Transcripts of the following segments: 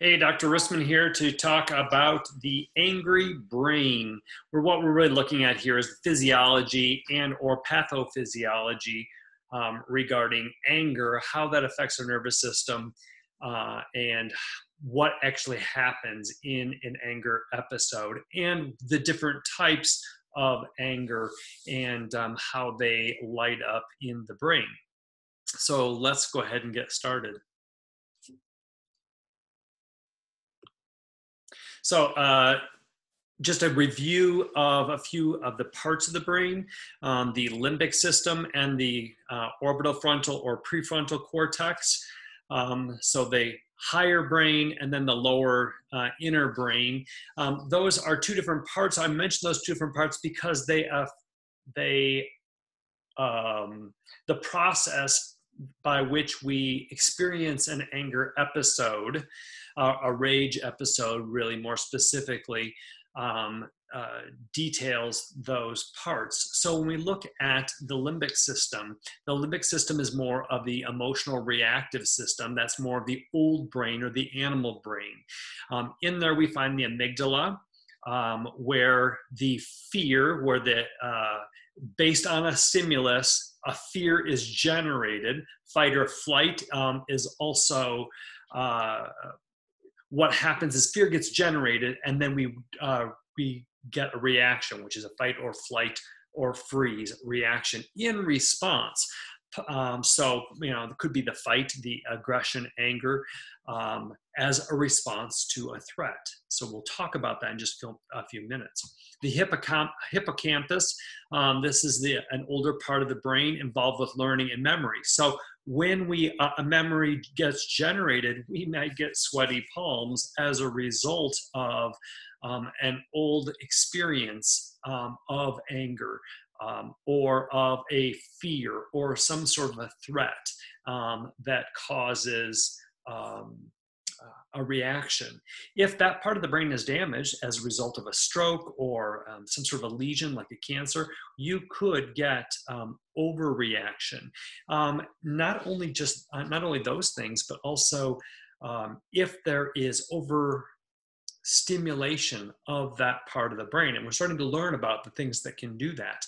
Hey, Dr. Rissman here to talk about the angry brain. What we're really looking at here is physiology and or pathophysiology regarding anger, how that affects our nervous system, and what actually happens in an anger episode, and the different types of anger and how they light up in the brain. So let's go ahead and get started. So just a review of a few of the parts of the brain, the limbic system and the orbital frontal or prefrontal cortex. So the higher brain and then the lower inner brain. Those are two different parts. I mentioned those two different parts because the process by which we experience an anger episode, a rage episode, really more specifically, details those parts. So when we look at the limbic system is more of the emotional reactive system. That's more of the old brain or the animal brain. In there we find the amygdala, where the fear, based on a stimulus, a fear is generated. Fight or flight is also what happens is fear gets generated, and then we get a reaction, which is a fight or flight or freeze reaction in response. So, it could be the fight, the aggression, anger, as a response to a threat. So we'll talk about that in just a few minutes. The hippocampus, this is an older part of the brain involved with learning and memory. So when a memory gets generated, we might get sweaty palms as a result of an old experience of anger, or of a fear or some sort of a threat that causes a reaction. If that part of the brain is damaged as a result of a stroke or some sort of a lesion like a cancer, you could get overreaction. Not only those things, but also if there is overstimulation of that part of the brain. And we're starting to learn about the things that can do that.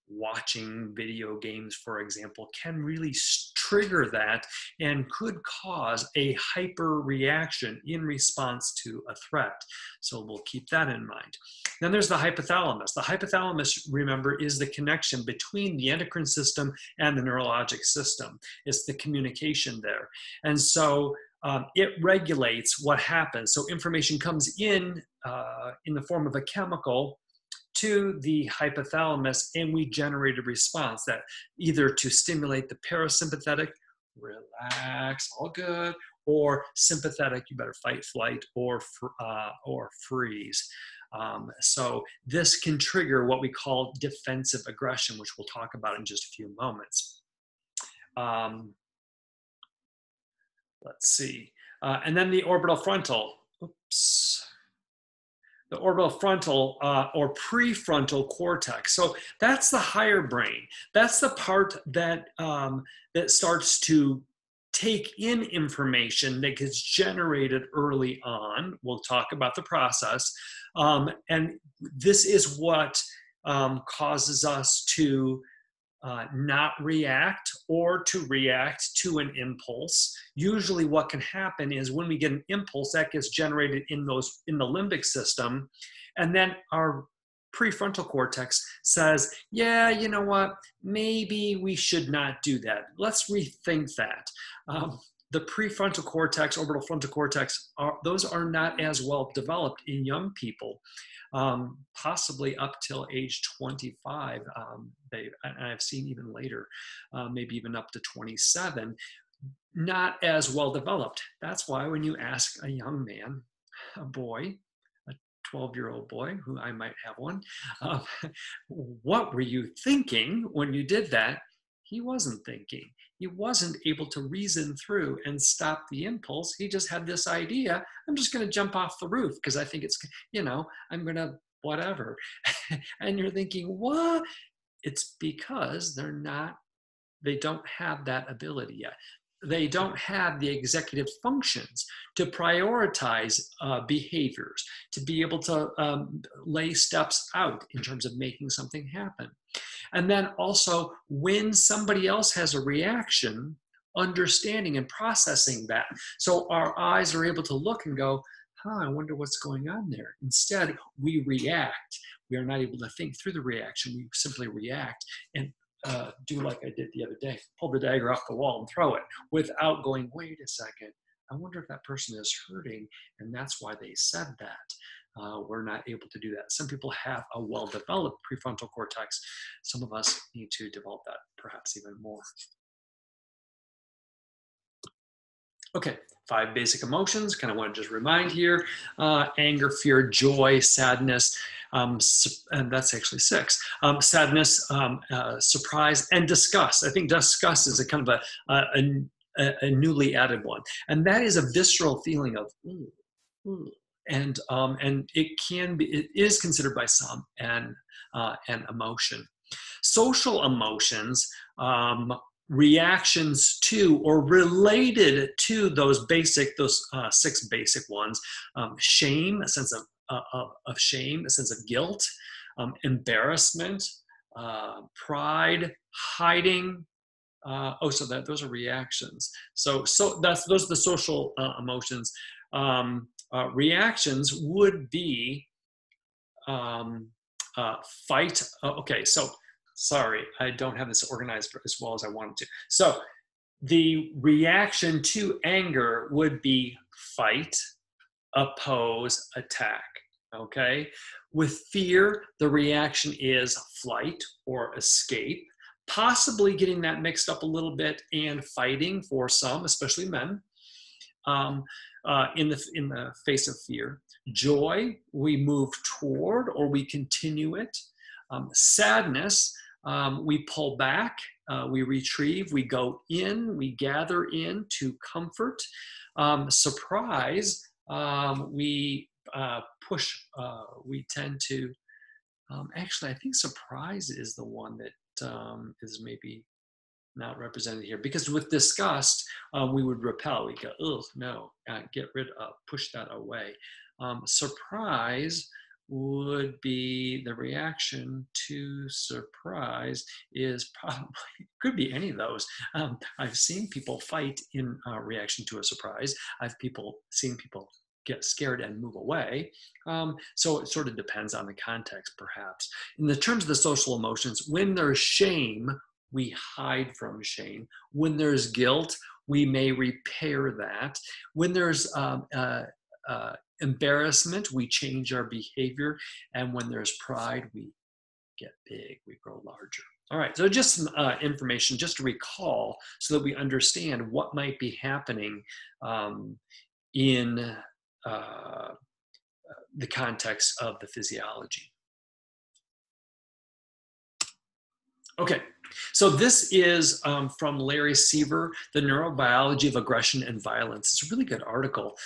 Watching video games, for example, can really trigger that and could cause a hyper reaction in response to a threat. So we'll keep that in mind. Then there's the hypothalamus. The hypothalamus, remember, is the connection between the endocrine system and the neurologic system. It's the communication there. And so it regulates what happens. So information comes in the form of a chemical to the hypothalamus, and we generate a response that either to stimulate the parasympathetic, relax, all good, or sympathetic, you better fight, flight, or freeze. So this can trigger what we call defensive aggression, which we'll talk about in just a few moments. Let's see. And then the orbital frontal. The orbital frontal or prefrontal cortex. So that's the higher brain. That's the part that that starts to take in information that gets generated early on. We'll talk about the process. And this is what causes us to not react or to react to an impulse. Usually what can happen is when we get an impulse that gets generated in the limbic system, and then our prefrontal cortex says, yeah, you know what, maybe we should not do that. Let's rethink that. The prefrontal cortex, orbital frontal cortex, those are not as well developed in young people. Possibly up till age 25, and I've seen even later, maybe even up to 27, not as well developed. That's why when you ask a young man, a boy, a 12-year-old boy, who I might have one, what were you thinking when you did that? He wasn't thinking. He wasn't able to reason through and stop the impulse. He just had this idea, I'm just going to jump off the roof because I think it's, I'm going to whatever. And you're thinking, what? It's because they don't have that ability yet. they don't have the executive functions to prioritize behaviors, to be able to lay steps out in terms of making something happen. And then also when somebody else has a reaction, understanding and processing that. So our eyes are able to look and go, I wonder what's going on there. Instead, we react. We are not able to think through the reaction. We simply react and do like I did the other day, pull the dagger off the wall and throw it without going, wait a second, I wonder if that person is hurting and that's why they said that. We're not able to do that. Some people have a well-developed prefrontal cortex. Some of us need to develop that perhaps even more. Okay, 5 basic emotions, kind of want to just remind here. Anger, fear, joy, sadness, and that's actually 6. Sadness, surprise, and disgust. I think disgust is a kind of a newly added one. And that is a visceral feeling of, and it is considered by some an emotion. Social emotions, reactions to or related to those 6 basic ones: shame, a sense of shame, a sense of guilt, embarrassment, pride, hiding. So those are reactions. So those are the social emotions. Reactions would be fight. Okay, so sorry, I don't have this organized as well as I wanted to. So the reaction to anger would be fight, oppose, attack. Okay. With fear, the reaction is flight or escape, possibly getting that mixed up a little bit, and fighting for some, especially men, in the face of fear. Joy, we move toward or we continue it. Sadness, we pull back, we retrieve, we go in, we gather in to comfort. Surprise, we push, we tend to, actually, I think surprise is the one that is maybe not represented here, because with disgust, we would repel, we go, oh, no, get rid of, push that away. Surprise would be the reaction to surprise is probably, could be any of those. I've seen people fight in reaction to a surprise. I've seen people get scared and move away. So it sort of depends on the context, perhaps. In the terms of the social emotions, when there's shame, we hide from shame. When there's guilt, we may repair that. When there's embarrassment, we change our behavior. And when there's pride, we get big, we grow larger. All right, so just some information just to recall so that we understand what might be happening in the context of the physiology. Okay, so this is from Larry Seaver, The Neurobiology of Aggression and Violence. It's a really good article,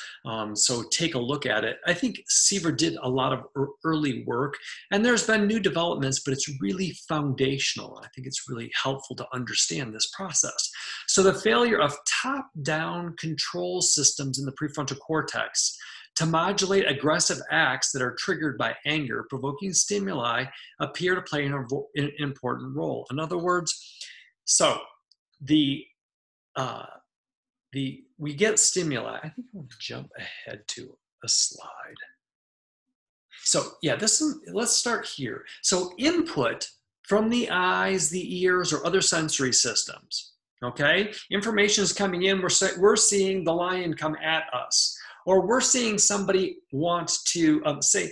so take a look at it. I think Seaver did a lot of early work, and there's been new developments, but it's really foundational. I think it's really helpful to understand this process. So the failure of top-down control systems in the prefrontal cortex to modulate aggressive acts that are triggered by anger, provoking stimuli appear to play an important role. In other words, so we get stimuli. I think I want to jump ahead to a slide. So yeah, let's start here. So input from the eyes, the ears, or other sensory systems. Okay, information is coming in. We're seeing the lion come at us. Or we're seeing somebody want to say,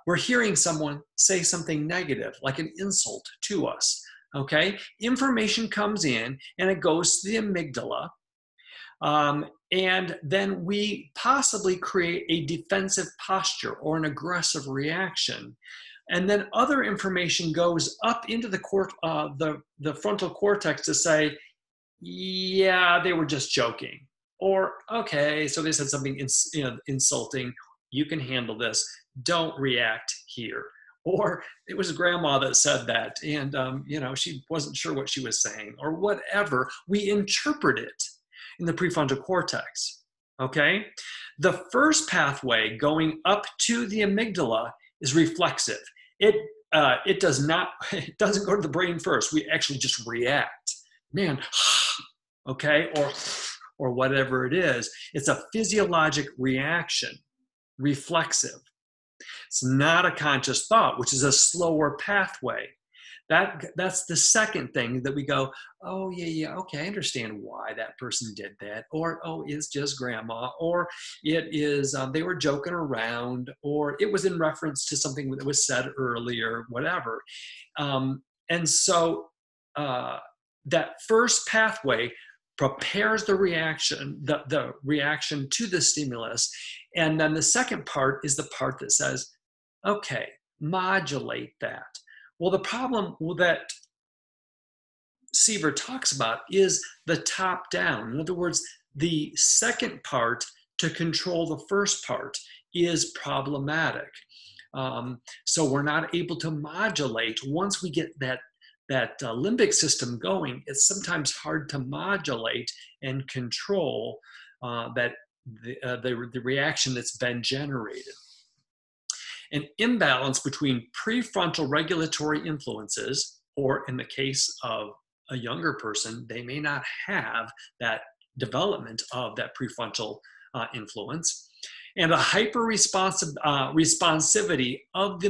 we're hearing someone say something negative, like an insult to us, okay? Information comes in and it goes to the amygdala, and then we possibly create a defensive posture or an aggressive reaction. And then other information goes up into the frontal cortex to say, yeah, they were just joking. Or, okay, so they said something insulting. You can handle this. Don't react here. Or it was grandma that said that, and she wasn't sure what she was saying, or whatever. We interpret it, in the prefrontal cortex, okay? The first pathway going up to the amygdala is reflexive. It does not, it doesn't go to the brain first. We actually just react. Man, okay, or whatever it is. It's a physiologic reaction, reflexive. It's not a conscious thought, which is a slower pathway. That's the second thing that we go, oh, yeah, okay, I understand why that person did that. Or, oh, it's just grandma. Or it is, they were joking around. Or it was in reference to something that was said earlier, whatever. And so that first pathway prepares the reaction, the reaction to the stimulus. And then the second part is the part that says, okay, modulate that. Well, the problem that Seaver talks about is the top down. In other words, the second part to control the first part is problematic. So we're not able to modulate. Once we get that limbic system going, it's sometimes hard to modulate and control the reaction that's been generated. An imbalance between prefrontal regulatory influences, or in the case of a younger person, they may not have that development of that prefrontal influence, and a responsivity of the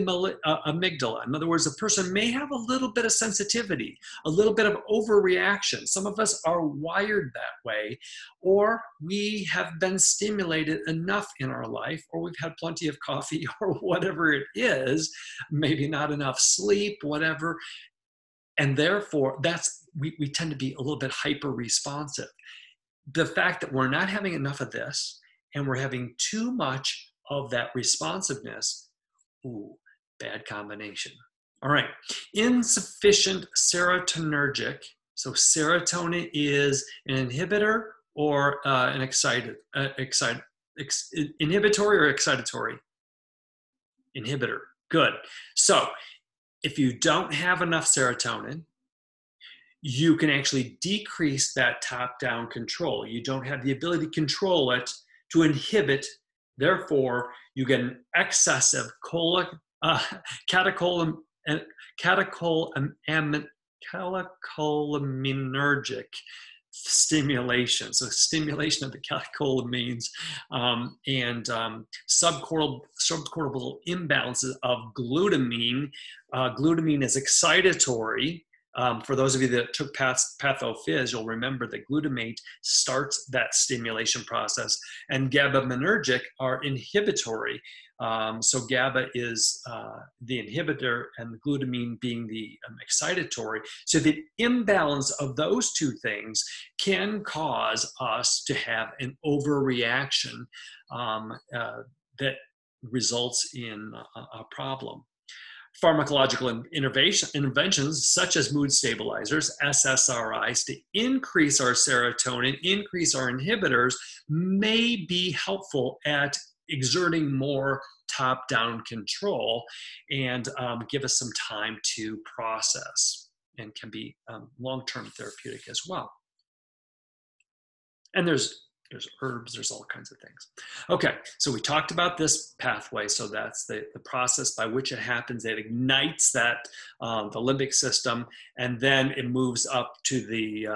amygdala. In other words, a person may have a little bit of sensitivity, a little bit of overreaction. Some of us are wired that way, or we have been stimulated enough in our life, or we've had plenty of coffee, or whatever it is, maybe not enough sleep, whatever. And therefore, we tend to be a little bit hyper-responsive. The fact that we're not having enough of this, and we're having too much of that responsiveness, ooh, bad combination. All right, insufficient serotonergic. So serotonin is an inhibitor or an inhibitory or excitatory? Inhibitor, good. So if you don't have enough serotonin, you can actually decrease that top-down control. You don't have the ability to control it, to inhibit. Therefore, you get an excessive catecholaminergic stimulation. So stimulation of the catecholamines and subcortical imbalances of glutamine. Glutamine is excitatory. For those of you that took Pathophys, you'll remember that glutamate starts that stimulation process, and GABAergic are inhibitory. So GABA is the inhibitor and the glutamine being the excitatory. So the imbalance of those two things can cause us to have an overreaction that results in a problem. Pharmacological interventions such as mood stabilizers, SSRIs, to increase our serotonin, increase our inhibitors, may be helpful at exerting more top-down control and give us some time to process, and can be long-term therapeutic as well. And there's herbs, there's all kinds of things. Okay, so we talked about this pathway. So that's the process by which it happens. It ignites that the limbic system, and then it moves up to the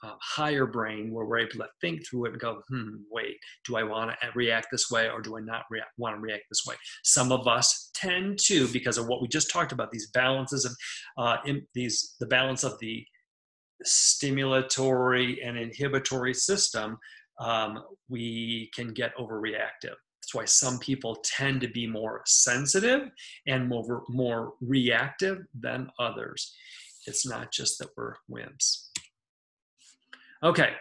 higher brain, where we're able to think through it and go, wait, do I want to react this way, or do I not want to react this way? Some of us tend to, because of what we just talked about, these balances of the balance of the stimulatory and inhibitory system, we can get overreactive. That's why some people tend to be more sensitive and more reactive than others. It's not just that we're wimps. Okay,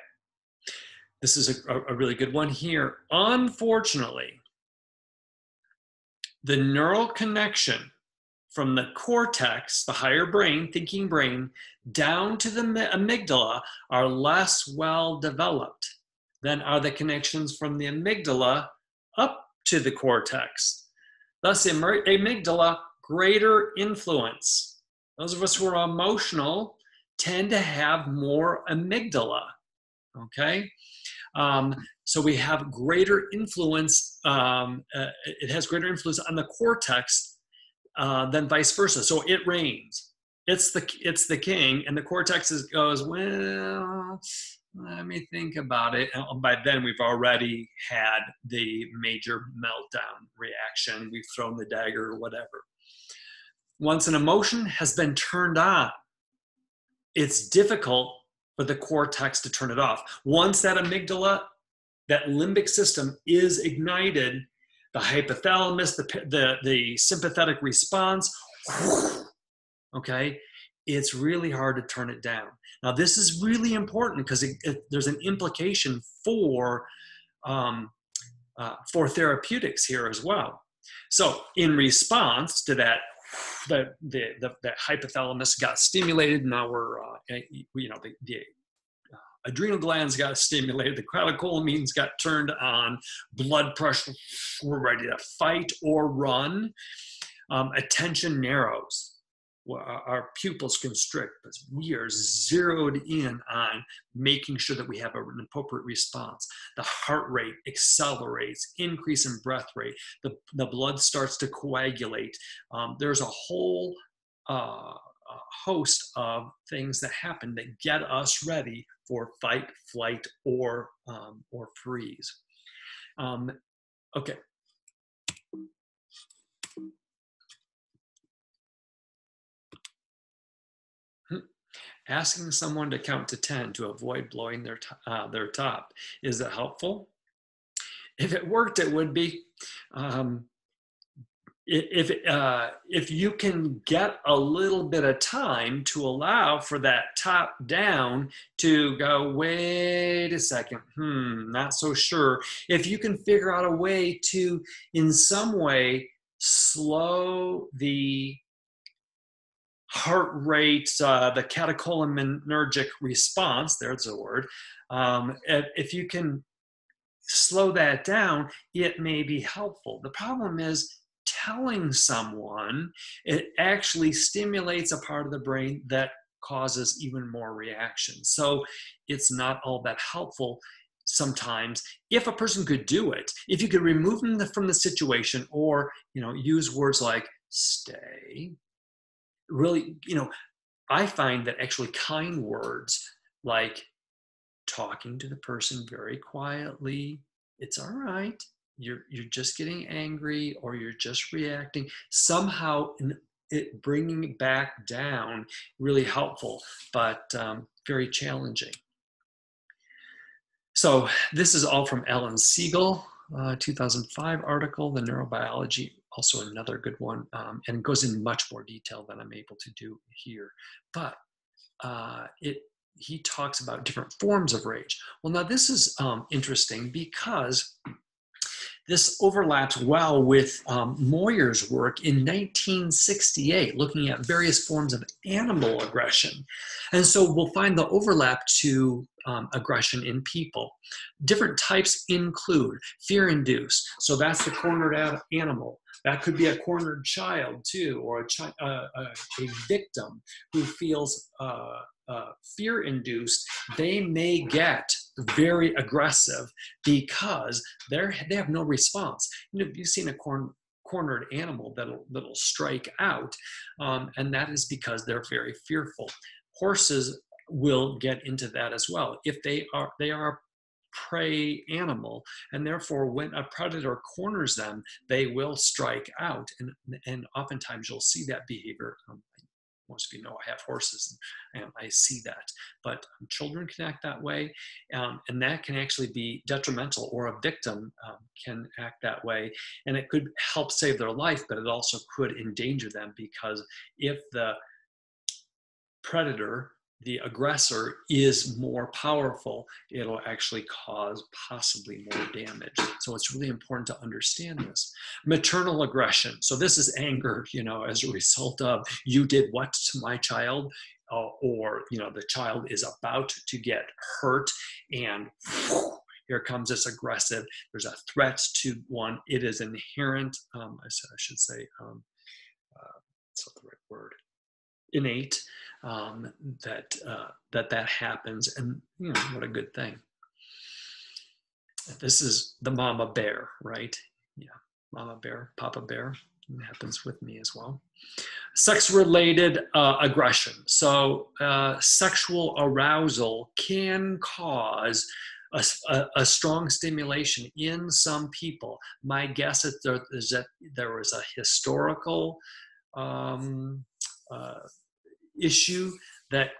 this is a really good one here. Unfortunately, the neural connection from the cortex, the higher brain, thinking brain, down to the amygdala are less well developed than are the connections from the amygdala up to the cortex. Thus, amygdala, greater influence. Those of us who are emotional tend to have more amygdala. okay? So we have greater influence, it has greater influence on the cortex than vice versa. So it reigns. It's the king, and the cortex goes, well, let me think about it. And by then, we've already had the major meltdown reaction. We've thrown the dagger or whatever. Once an emotion has been turned on, it's difficult for the cortex to turn it off. Once that amygdala, that limbic system is ignited, the hypothalamus, the sympathetic response, okay, it's really hard to turn it down. Now, this is really important because there's an implication for therapeutics here as well. So, in response to that, the hypothalamus got stimulated. Now we're, the adrenal glands got stimulated, the catecholamines got turned on, blood pressure, we're ready to fight or run. Attention narrows. Our pupils constrict, but we are zeroed in on making sure that we have an appropriate response. The heart rate accelerates, increase in breath rate, the blood starts to coagulate. There's a whole host of things that happen that get us ready for fight, flight, or freeze. Okay. Asking someone to count to 10 to avoid blowing their top. Is it helpful? If it worked, it would be. If you can get a little bit of time to allow for that top down to go, wait a second, not so sure. If you can figure out a way to, in some way, slow the heart rate, the catecholaminergic response, there's a word. If you can slow that down, it may be helpful. The problem is telling someone, it actually stimulates a part of the brain that causes even more reaction. So it's not all that helpful sometimes. If a person could do it, if you could remove them from the situation, or use words like stay, really, I find that actually kind words like talking to the person very quietly, it's all right, you're just getting angry, or you're just reacting, somehow it bringing it back down, really helpful, but very challenging. So this is all from Alan Siegel, 2005 article, The Neurobiology, also another good one, and it goes in much more detail than I'm able to do here. But he talks about different forms of rage. Well, now this is interesting because this overlaps well with Moyer's work in 1968, looking at various forms of animal aggression. And so we'll find the overlap to aggression in people. Different types include fear-induced. So that's the cornered animal. That could be a cornered child too, or a victim who feels fear-induced. They may get very aggressive because they have no response. You've seen a cornered animal that'll strike out, and that is because they're very fearful. Horses will get into that as well. If they are a prey animal, and therefore when a predator corners them, they will strike out, and oftentimes you'll see that behavior. Most of you know I have horses, and I see that. But children can act that way, and that can actually be detrimental, or a victim can act that way. And it could help save their life, but it also could endanger them, because if the predator, the aggressor, is more powerful, it'll actually cause possibly more damage. So it's really important to understand this. Maternal aggression. So this is anger, as a result of you did what to my child, or the child is about to get hurt, and here comes this aggressive. There's a threat to one. It is inherent. I should say, what's the right word? innate, that happens, and what a good thing. This is the mama bear, right? Yeah, mama bear, papa bear. It happens with me as well. Sex-related aggression. So sexual arousal can cause a strong stimulation in some people. My guess is that there was a historical issue, that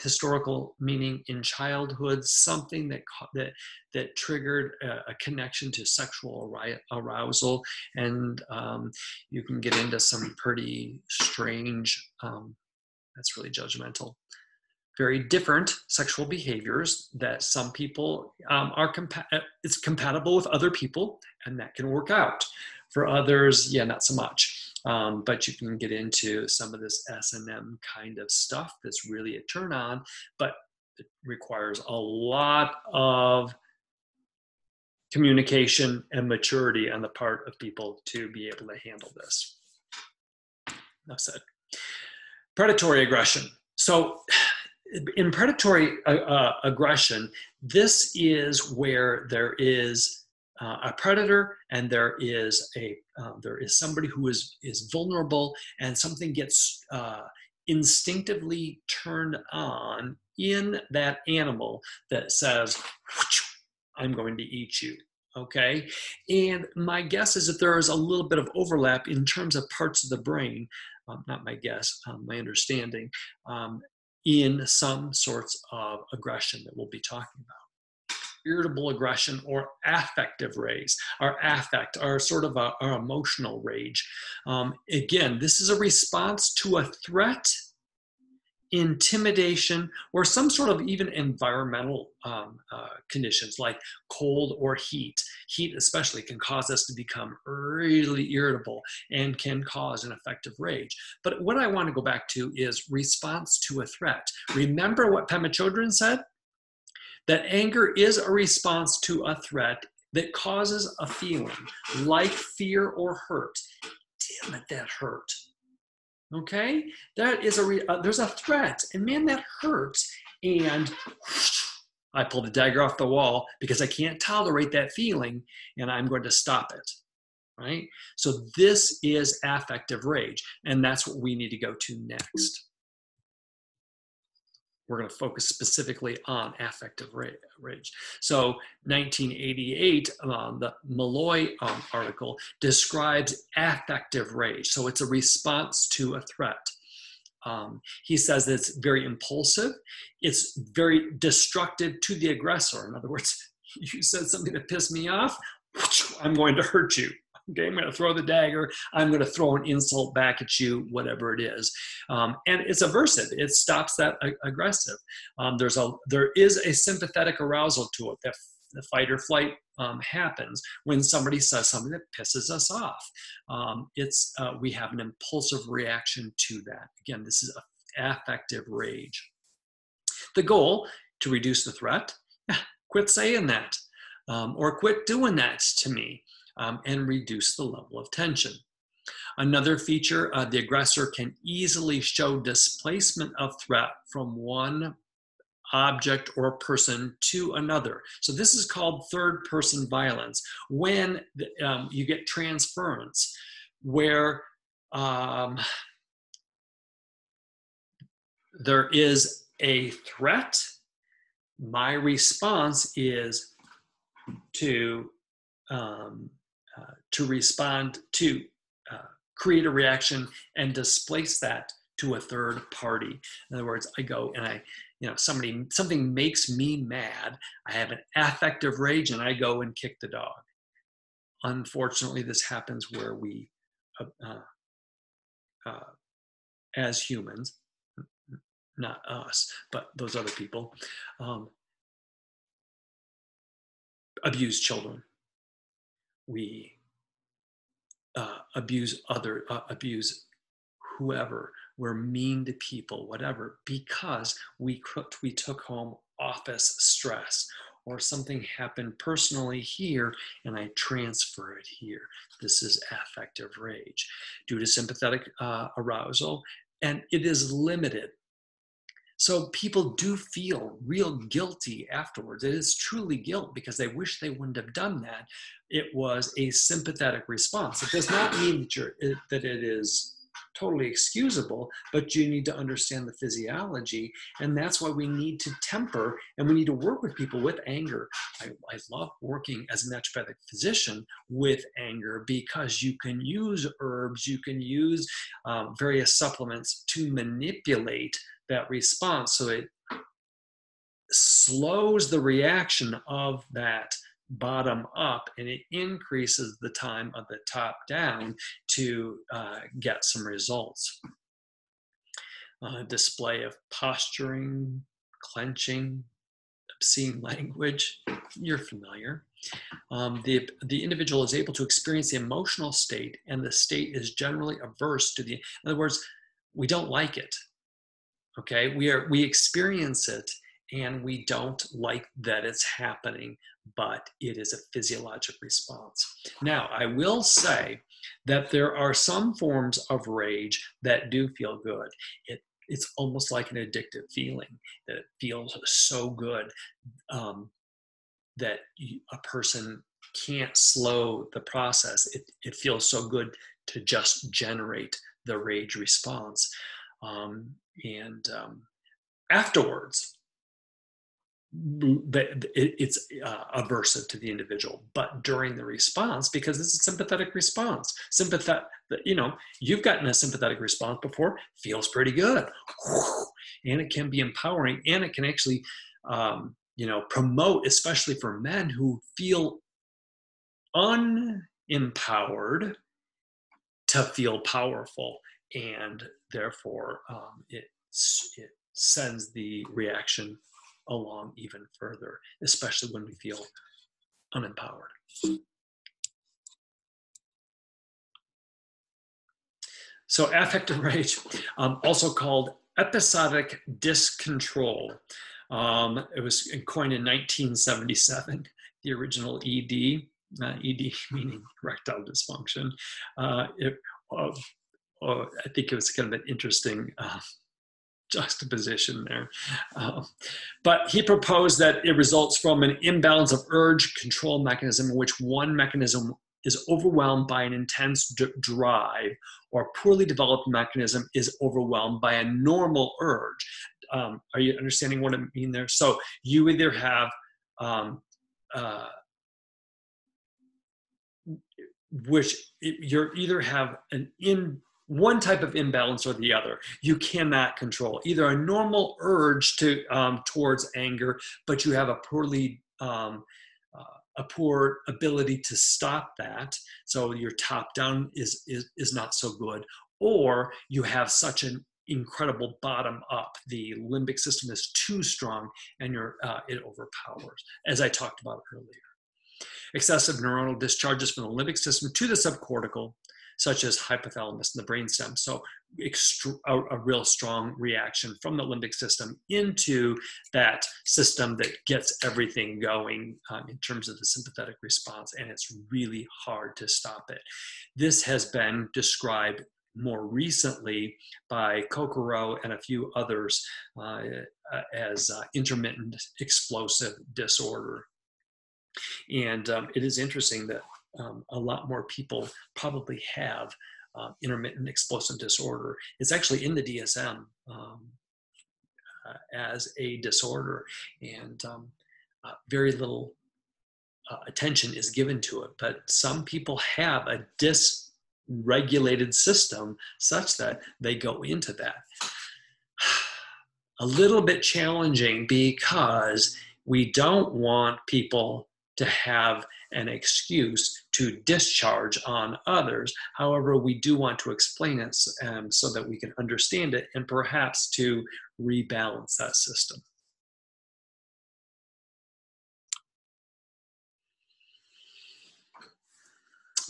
historical meaning in childhood, something that triggered a connection to sexual arousal, and you can get into some pretty strange, that's really judgmental, very different sexual behaviors that some people it's compatible with other people, and that can work out. For others, yeah, not so much. But you can get into some of this S&M kind of stuff that's really a turn on, but it requires a lot of communication and maturity on the part of people to be able to handle this. Enough said. Predatory aggression. So in predatory aggression, this is where there is a predator, and there is somebody who is vulnerable, and something gets instinctively turned on in that animal that says, "I'm going to eat you." Okay, and my guess is that there is a little bit of overlap in terms of parts of the brain. Not my guess, my understanding, in some sorts of aggression that we'll be talking about. Irritable aggression or affective rage, our affect, our sort of our emotional rage. Again, this is a response to a threat, intimidation, or some sort of even environmental conditions like cold or heat. Heat especially can cause us to become really irritable and can cause an affective rage. But what I want to go back to is response to a threat. Remember what Pema Chodron said? That anger is a response to a threat that causes a feeling like fear or hurt. Damn it, that hurt. Okay? That is there's a threat, and man, that hurts. And I pull the dagger off the wall because I can't tolerate that feeling, and I'm going to stop it. Right? So this is affective rage, and that's what we need to go to next. We're going to focus specifically on affective rage. So 1988, the Malloy article describes affective rage. So it's a response to a threat. He says that it's very impulsive. It's very destructive to the aggressor. In other words, you said something that pissed me off, I'm going to hurt you. Okay, I'm going to throw the dagger. I'm going to throw an insult back at you, whatever it is. And it's aversive. It stops that aggressive. There is a sympathetic arousal to it. The fight or flight happens when somebody says something that pisses us off. We have an impulsive reaction to that. Again, this is affective rage. The goal, to reduce the threat, quit saying that, or quit doing that to me. And reduce the level of tension. Another feature, the aggressor can easily show displacement of threat from one object or person to another. So this is called third-person violence, when you get transference, where there is a threat. My response is to respond, to create a reaction and displace that to a third party. In other words, I go and something makes me mad. I have an affective rage and I go and kick the dog. Unfortunately, this happens where we, as humans, not us, but those other people, abuse children. We abuse whoever. We're mean to people, whatever, because we took home office stress, or something happened personally here and I transfer it here. This is affective rage. Due to sympathetic arousal, and it is limited. So people do feel real guilty afterwards. It is truly guilt because they wish they wouldn't have done that. It was a sympathetic response. It does not mean that it is totally excusable, but you need to understand the physiology, and that's why we need to temper, and we need to work with people with anger. I love working as a naturopathic physician with anger because you can use herbs, you can use various supplements to manipulate that response so it slows the reaction of that bottom up, and it increases the time of the top down to get some results. Display of posturing, clenching, obscene language, you're familiar. The individual is able to experience the emotional state, and the state is generally averse to in other words, we don't like it. Okay, we experience it, and we don't like that it's happening, but it is a physiologic response. Now, I will say that there are some forms of rage that do feel good. It's almost like an addictive feeling, that it feels so good that a person can't slow the process. It feels so good to just generate the rage response. Afterwards, it's aversive to the individual, but during the response, because it's a sympathetic response, you've gotten a sympathetic response before, feels pretty good, and it can be empowering, and it can actually promote, especially for men who feel unempowered, to feel powerful, and therefore it sends the reaction along even further, especially when we feel unempowered. So affective rage, also called episodic dyscontrol. It was coined in 1977, the original ED, ED meaning erectile dysfunction. I think it was kind of an interesting juxtaposition there. But he proposed that it results from an imbalance of urge control mechanism in which one mechanism is overwhelmed by an intense drive, or poorly developed mechanism is overwhelmed by a normal urge. Are you understanding what I mean there? So you either have one type of imbalance or the other. You cannot control either a normal urge to towards anger, but you have a poor ability to stop that. So your top down is not so good, or you have such an incredible bottom up. The limbic system is too strong, and it overpowers, as I talked about earlier. Excessive neuronal discharges from the limbic system to the subcortical, such as hypothalamus and the brainstem. So a real strong reaction from the limbic system into that system that gets everything going in terms of the sympathetic response, and it's really hard to stop it. This has been described more recently by Kokoro and a few others as intermittent explosive disorder. And it is interesting that a lot more people probably have intermittent explosive disorder. It's actually in the DSM as a disorder, and very little attention is given to it. But some people have a dysregulated system such that they go into that. A little bit challenging because we don't want people to have an excuse to discharge on others. However, we do want to explain it so that we can understand it, and perhaps to rebalance that system.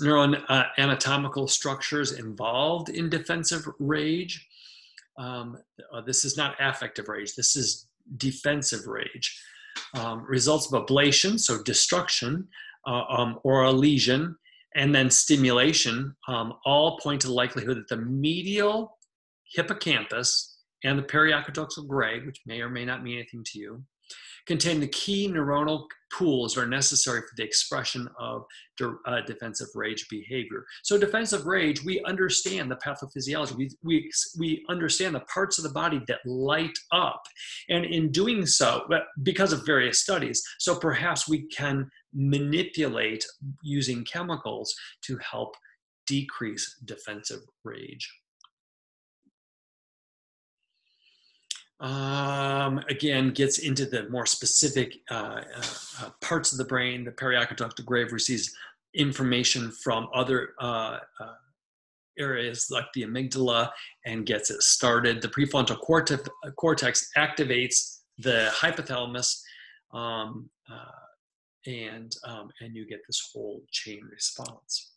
Neuroanatomical structures involved in defensive rage. This is not affective rage, this is defensive rage. Results of ablation, so destruction, or a lesion, and then stimulation, all point to the likelihood that the medial hippocampus, and the periaqueductal gray, which may or may not mean anything to you, contain the key neuronal pools that are necessary for the expression of defensive rage behavior. So defensive rage, we understand the pathophysiology. We understand the parts of the body that light up. And in doing so, because of various studies, so perhaps we can manipulate using chemicals to help decrease defensive rage. Again, gets into the more specific parts of the brain. The periaqueductal gray receives information from other areas like the amygdala and gets it started. The prefrontal cortex activates the hypothalamus, and you get this whole chain response.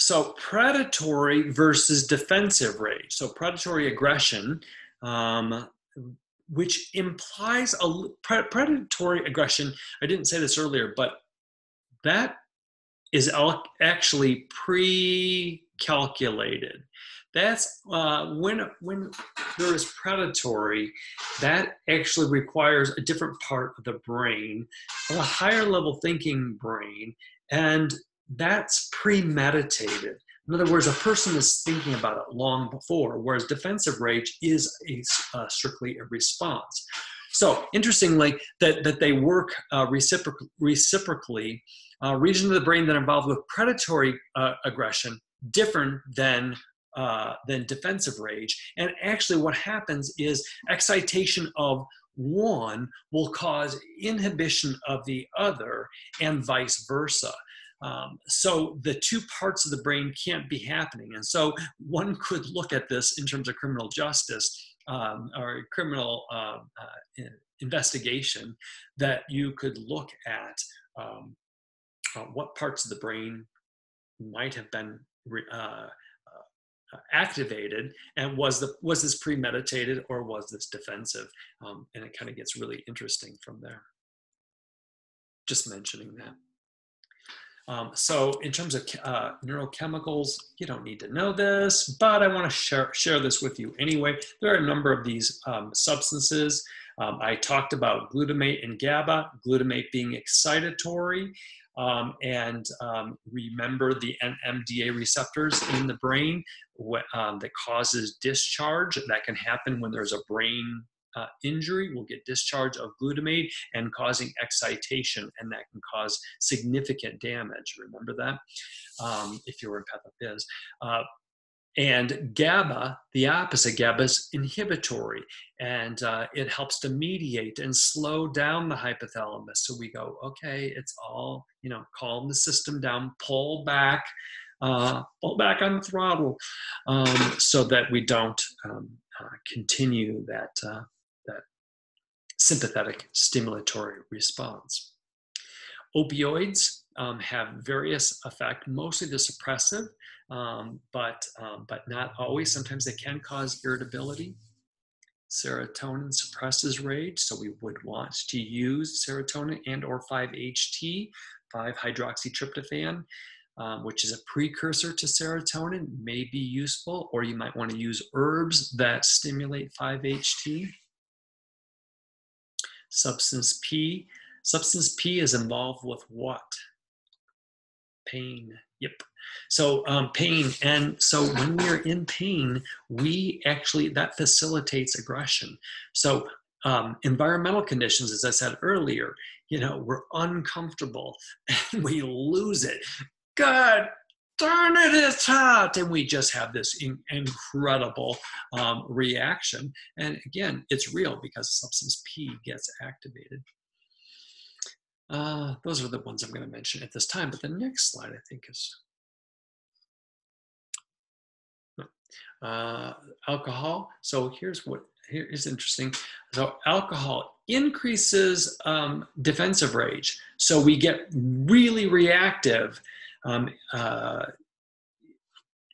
So predatory versus defensive rage. So predatory aggression, which implies predatory aggression. I didn't say this earlier, but that is actually pre-calculated. That's when there is predatory, that actually requires a different part of the brain, a higher level thinking brain, and that's premeditated. In other words, a person is thinking about it long before, whereas defensive rage is strictly a response. So interestingly, that they work reciprocally. Regions of the brain that are involved with predatory aggression different than defensive rage. And actually what happens is excitation of one will cause inhibition of the other and vice versa. So the two parts of the brain can't be happening. And so one could look at this in terms of criminal justice or criminal investigation, that you could look at what parts of the brain might have been activated, and was this premeditated or was this defensive? And it kind of gets really interesting from there. Just mentioning that. So in terms of neurochemicals, you don't need to know this, but I want to share this with you anyway. There are a number of these substances. I talked about glutamate and GABA, glutamate being excitatory, and remember the NMDA receptors in the brain that causes discharge. That can happen when there's a brain injury. Will get discharge of glutamate and causing excitation, and that can cause significant damage. Remember that if you were in Pathophys. And GABA, the opposite, GABA is inhibitory, and it helps to mediate and slow down the hypothalamus. So we go, okay, it's all, calm the system down, pull back on the throttle, so that we don't continue that sympathetic stimulatory response. Opioids have various effects, mostly the suppressive, but not always. Sometimes they can cause irritability. Serotonin suppresses rage, so we would want to use serotonin and or 5-HT, 5-hydroxytryptophan, which is a precursor to serotonin, may be useful, or you might want to use herbs that stimulate 5-HT. Substance P. Substance P is involved with what? Pain. Yep. So pain. And so when we are in pain, that facilitates aggression. So environmental conditions, as I said earlier, we're uncomfortable and we lose it. God darn it, it's hot. And we just have this incredible reaction. And again, it's real because substance P gets activated. Those are the ones I'm going to mention at this time. But the next slide, I think, is alcohol. So here's interesting. So alcohol increases defensive rage. So we get really reactive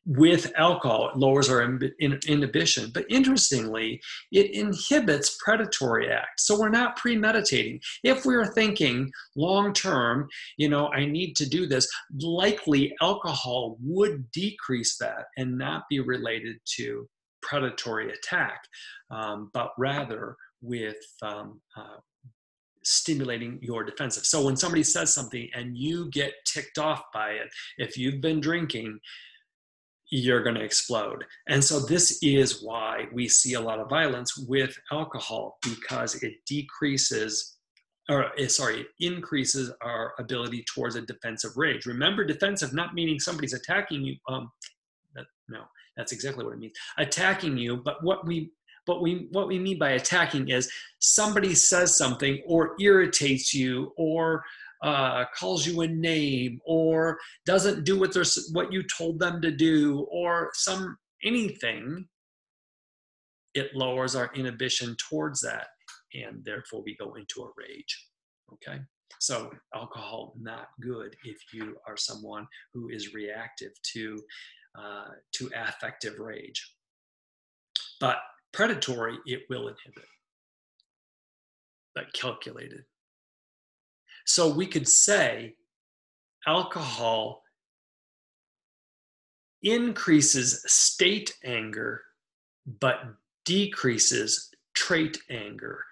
with alcohol, it lowers our inhibition. But interestingly, it inhibits predatory acts. So we're not premeditating. If we're thinking long term, I need to do this, likely alcohol would decrease that and not be related to predatory attack, but rather with stimulating your defensive. So when somebody says something and you get ticked off by it, if you've been drinking, you're going to explode. And so this is why we see a lot of violence with alcohol, because it increases our ability towards a defensive rage. Remember, defensive not meaning somebody's attacking you. No, that's exactly what it means. Attacking you, but what we mean by attacking is somebody says something or irritates you or calls you a name or doesn't do what you told them to do or anything. It lowers our inhibition towards that, and therefore we go into a rage. Okay, so alcohol not good if you are someone who is reactive to affective rage, but predatory, it will inhibit, but calculated. So we could say alcohol increases state anger, but decreases trait anger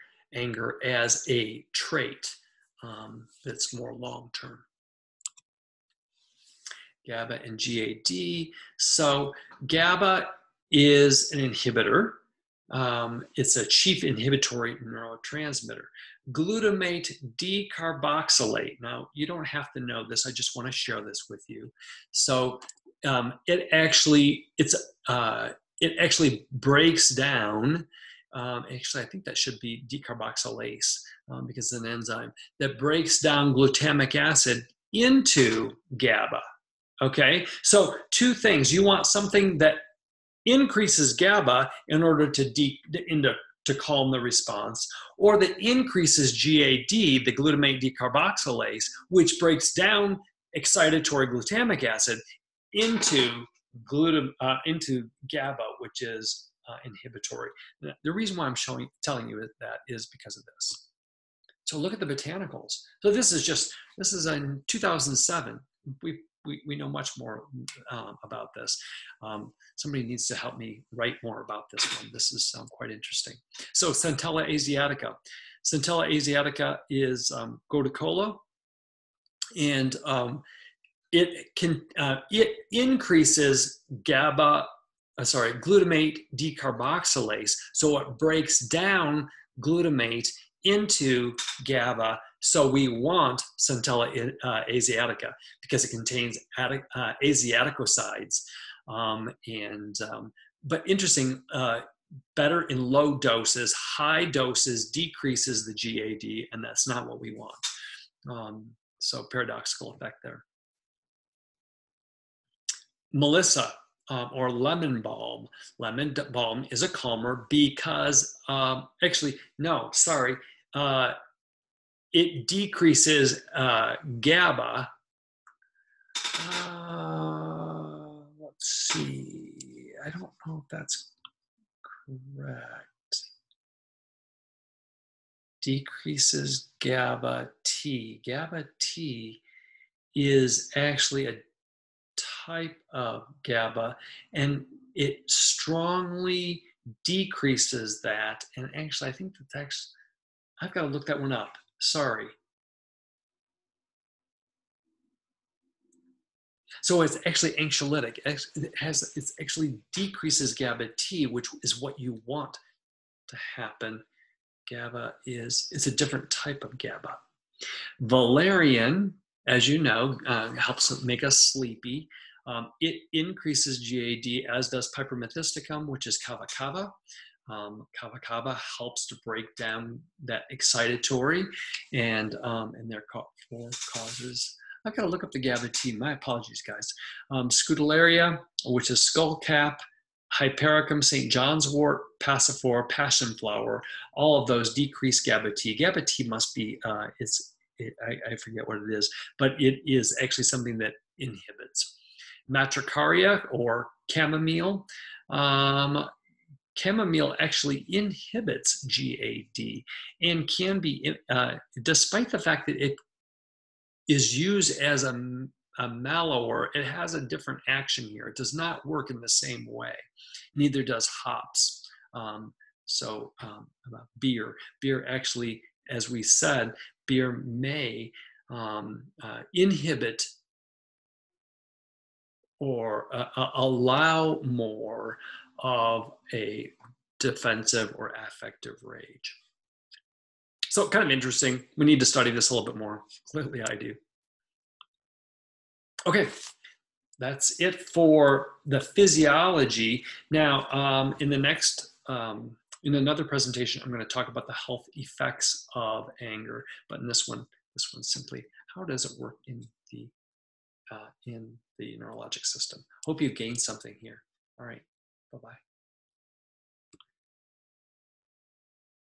as a trait that's more long-term. GABA and GAD. So GABA is an inhibitor. It's a chief inhibitory neurotransmitter. Glutamate decarboxylate. Now, you don't have to know this. I just want to share this with you. So it actually breaks down. Actually, I think that should be decarboxylase because it's an enzyme that breaks down glutamic acid into GABA. Okay, so two things. You want something that increases GABA in order to calm the response, or that increases GAD, the glutamate decarboxylase, which breaks down excitatory glutamic acid into GABA, which is inhibitory. The reason why I'm telling you that is because of this. So look at the botanicals. So this is in 2007. We know much more about this. Somebody needs to help me write more about this one. This is quite interesting. So Centella asiatica. Centella asiatica is gotu kola, and it increases glutamate decarboxylase. So it breaks down glutamate into GABA. So we want Centella asiatica because it contains asiaticosides. But interesting, better in low doses. High doses decreases the GAD, and that's not what we want. So paradoxical effect there. Melissa or lemon balm. Lemon balm is a calmer because, it decreases GABA. Let's see. I don't know if that's correct. Decreases GABA T. GABA T is actually a type of GABA, and it strongly decreases that. And actually, I think that's I've got to look that one up. Sorry. So it's actually anxiolytic. It actually decreases GABA T, which is what you want to happen. GABA it's a different type of GABA. Valerian, as you know, helps make us sleepy. It increases GAD, as does pipermethysticum, which is kava kava. Kava kava helps to break down that excitatory, and there are 4 causes. I've got to look up the GABA T. My apologies, guys. Scutellaria, which is skullcap, Hypericum, St. John's wort, Passiflora, passion flower. All of those decrease GABA T. GABA T must be I forget what it is, but it is actually something that inhibits. Matricaria, or chamomile. Chamomile actually inhibits GAD and can be, despite the fact that it is used as a mallower, it has a different action here. It does not work in the same way. Neither does hops. Beer. Beer actually, as we said, beer may inhibit or allow more of a defensive or affective rage. So kind of interesting. We need to study this a little bit more. Clearly I do. Okay, that's it for the physiology. Now, in the next, in another presentation, I'm going to talk about the health effects of anger. But in this one simply, how does it work in the neurologic system? Hope you gained something here. All right, bye-bye.